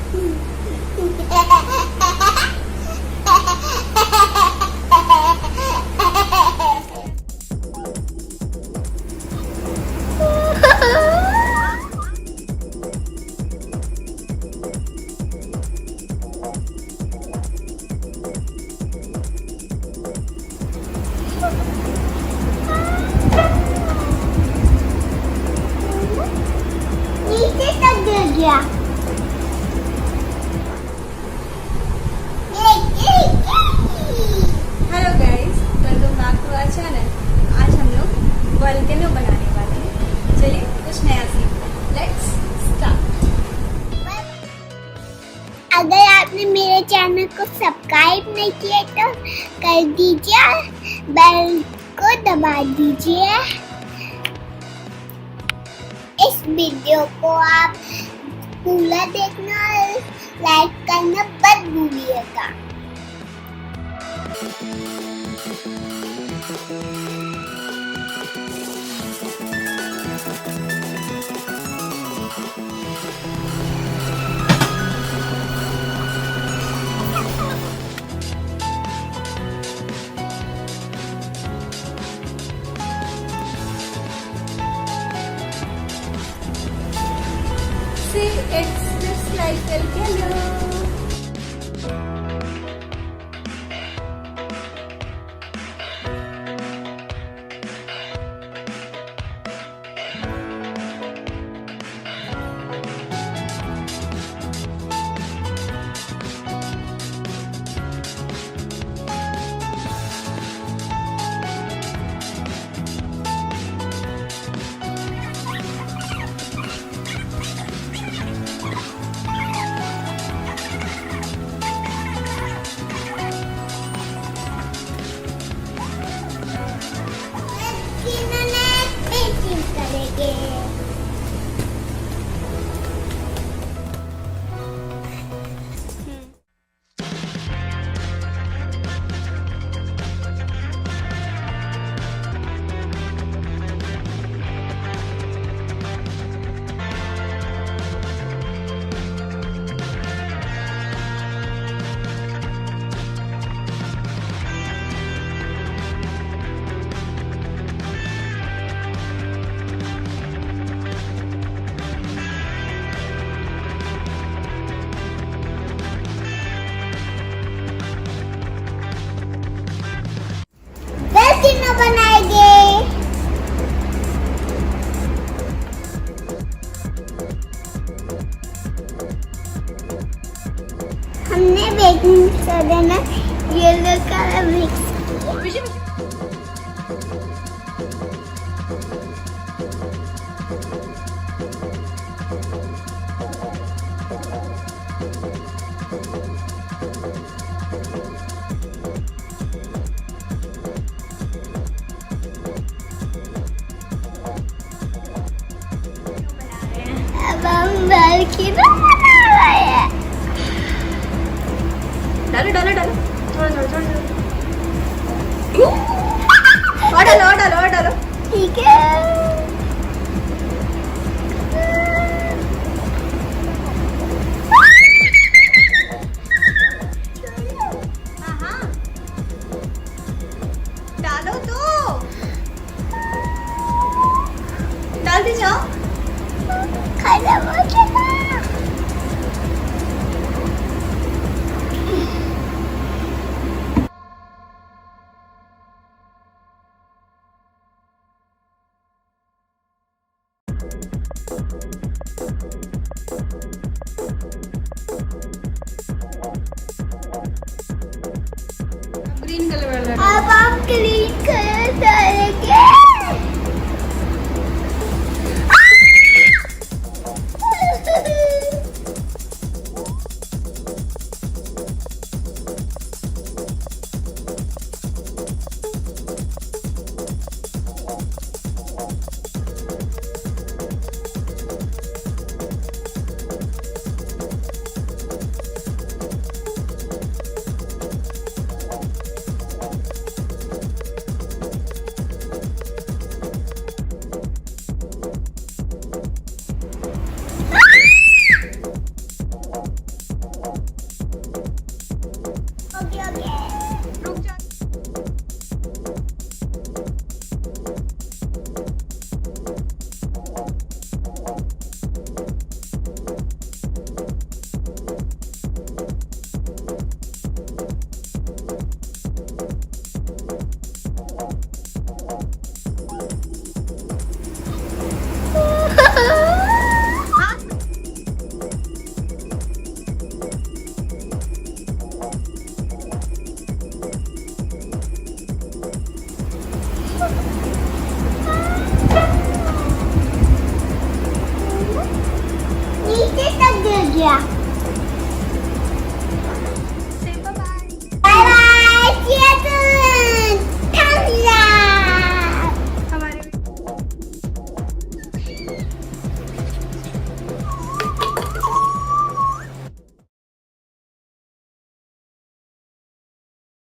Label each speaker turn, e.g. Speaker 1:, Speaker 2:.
Speaker 1: नीचे तक गिर गया।
Speaker 2: Hello guys, welcome back to our channel. आज हम लोग वोल्केनो बनाने वाले हैं। चलिए कुछ नया सीखते हैं। Let's start.
Speaker 1: अगर आपने मेरे चैनल को सब्सक्राइब नहीं किया तो कर दीजिए, बेल को दबा दीजिए। इस वीडियो को आप पूरा देखना और लाइक करना मत भूलिएगा।
Speaker 2: See, it's just like volcano. बनाएंगे। हमने बेकिंग सोडा में येलो कलर मिक्स किया। अब हम volcano बना रहे हैं। डालो डालो डालो, थोड़ा थोड़ा थोड़ा थोड़ा, और डालो और डालो और डालो।
Speaker 1: ठीक है।